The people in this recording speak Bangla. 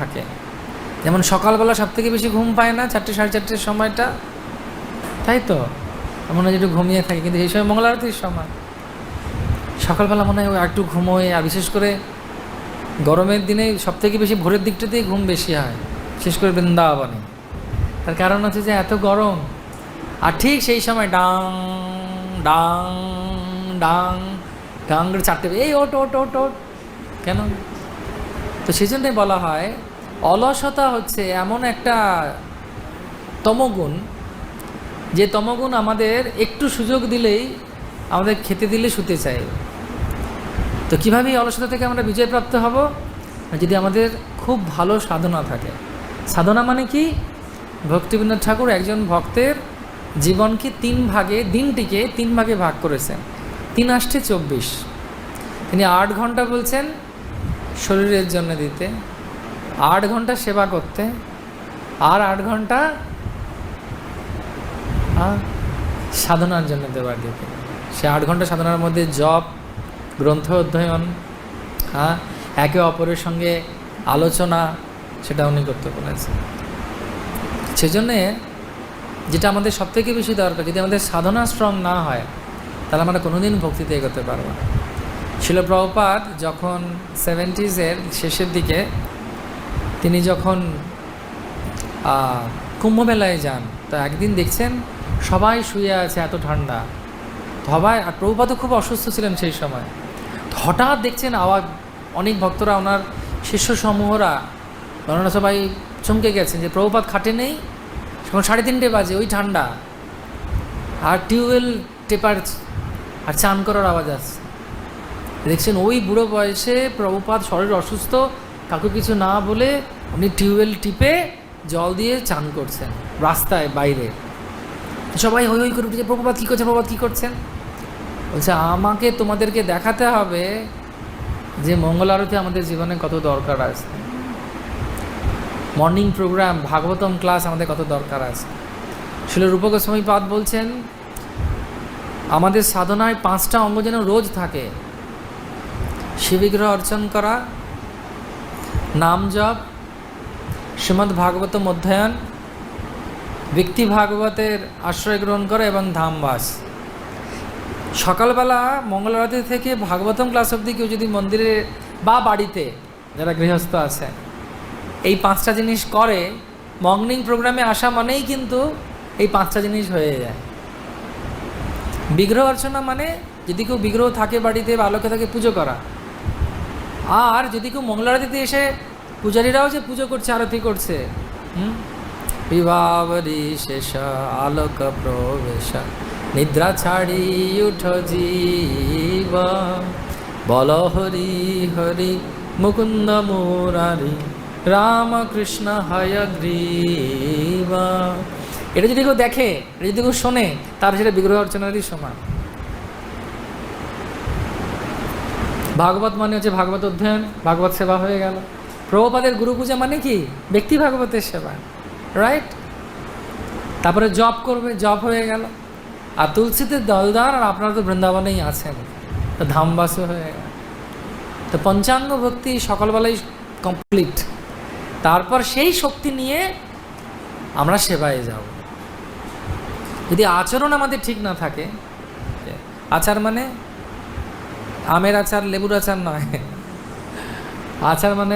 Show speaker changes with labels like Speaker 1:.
Speaker 1: থাকে। যেমন সকালবেলা সব থেকে বেশি ঘুম পায় না, 4টে সাড়ে 4টের সময়টা, তাই তো মনে হয় একটু ঘুমিয়ে থাকে, কিন্তু এই সময় মঙ্গল আরতির সময় সকালবেলা মনে হয় একটু ঘুমোয়। আর বিশেষ করে গরমের দিনে সব থেকে বেশি ভোরের দিকটাতেই ঘুম বেশি হয়, বিশেষ করে বৃন্দাবনে। তার কারণ হচ্ছে যে এত গরম, আর ঠিক সেই সময় ডাং ডাং ডাং ডাং করে 4টে, এই ওট ওট ওট ওট, কেন? তো সেই জন্যই বলা হয় অলসতা হচ্ছে এমন একটা তমগুণ, যে তমগুণ আমাদের একটু সুযোগ দিলেই আমাদের খেতে দিলে শুতে চাই। তো কীভাবে এই অলসতা থেকে আমরা বিজয়প্রাপ্ত হব? যদি আমাদের খুব ভালো সাধনা থাকে। সাধনা মানে কি? ভক্তিবিনোদ ঠাকুর একজন ভক্তের জীবনকে 3 ভাগে, দিনটিকে 3 ভাগে ভাগ করেছেন। 3 8 24। তিনি 8 ঘন্টা বলছেন শরীরের জন্য দিতে, 8 ঘন্টা সেবা করতে, আর 8 ঘন্টা সাধনার জন্য দেওয়ার দিতে। সে 8 ঘন্টা সাধনার মধ্যে জপ, গ্রন্থ অধ্যয়ন, একে অপরের সঙ্গে আলোচনা, সেটা উনি করতে বলেছেন। সেজন্যে যেটা আমাদের সবথেকে বেশি দরকার, যদি আমাদের সাধনা স্ট্রং না হয় তাহলে আমরা কোনোদিন ভক্তিতে এগোতে পারবো না। শিল প্রভুপাদ যখন 70s শেষের দিকে তিনি যখন কুম্ভমেলায় যান, তো একদিন দেখছেন সবাই শুয়ে আছে, এত ঠান্ডা সবাই। আর প্রভুপাদও খুব অসুস্থ ছিলেন সেই সময়। হঠাৎ দেখছেন আওয়াজ, অনেক ভক্তরা, ওনার শিষ্য সমূহরা, ওনারা সবাই চমকে গেছেন যে প্রভুপাদ খাটে নেই। এখন 3:30 বাজে, ওই ঠান্ডা, আর টিউবওয়েল টেপার আর চান করার আওয়াজ আসছে। দেখছেন ওই বুড়ো বয়সে প্রভুপাদ শরীর অসুস্থ, কাউকে কিছু না বলে উনি টিউবওয়েল টিপে জল দিয়ে চান করছেন রাস্তায় বাইরে। সবাই হই হই করে উঠেছে, প্রভুপাদ কী করছেন, প্রভুপাদ কী করছেন? বলছে আমাকে তোমাদেরকে দেখাতে হবে যে মঙ্গল আরতি আমাদের জীবনে কত দরকার আছে, মর্নিং প্রোগ্রাম, ভাগবতম ক্লাস আমাদের কত দরকার আছে। শিল রূপ গোস্বামী পাদ বলছেন আমাদের সাধনায় 5টা অঙ্গ যেন রোজ থাকে: শিববিগ্রহ অর্চন করা, নাম জপ, শ্রীমদ্ ভাগবতম অধ্যয়ন, ব্যক্তি ভাগবতের আশ্রয় গ্রহণ করা এবং ধামবাস। সকালবেলা মঙ্গল আরতি থেকে ভাগবতম ক্লাস অবধি কেউ যদি মন্দিরে বা বাড়িতে যারা গৃহস্থ আছে এই 5টা জিনিস করে, মর্নিং প্রোগ্রামে আসা মানেই কিন্তু এই 5টা জিনিস হয়ে যায়। বিগ্রহ অর্চনা মানে যদি কেউ বিগ্রহ থাকে বাড়িতে বা আলোকে থাকে, পুজো করা। আর যদি কেউ মঙ্গল আরতিতে এসে, পূজারীরাও যে পুজো করছে, আরতি করছে, বিভাবরী শেষ আলোক প্রবেশ, নিদ্রা ছাড়ি উঠ জীব, বল হরি হরি মুকুন্দ মুরারি, রামকৃষ্ণ হয়গ্রীব। এটা যদি কেউ দেখে, এটা যদি কেউ শোনে, তার সেটা বিগ্রহ অর্চনারই সমান। ভাগবত মানে হচ্ছে ভাগবত অধ্যয়ন, ভাগবত সেবা হয়ে গেল। প্রভুপাদের গুরু পূজা মানে কি? ব্যক্তি ভাগবতের সেবা, রাইট? তারপরে জপ করবে, জপ হয়ে গেল। আর তুলসীতে দলদান, আর আপনারা তো বৃন্দাবনেই আছেন, তো ধামবাসও হয়ে গেল। তো পঞ্চাঙ্গ ভক্তি সকালবেলায় কমপ্লিট। তারপর সেই শক্তি নিয়ে আমরা সেবায় যাব। যদি আচরণ আমাদের ঠিক না থাকে, আচার মানে আমের আচার, লেবুর আচার নয়, আচার মানে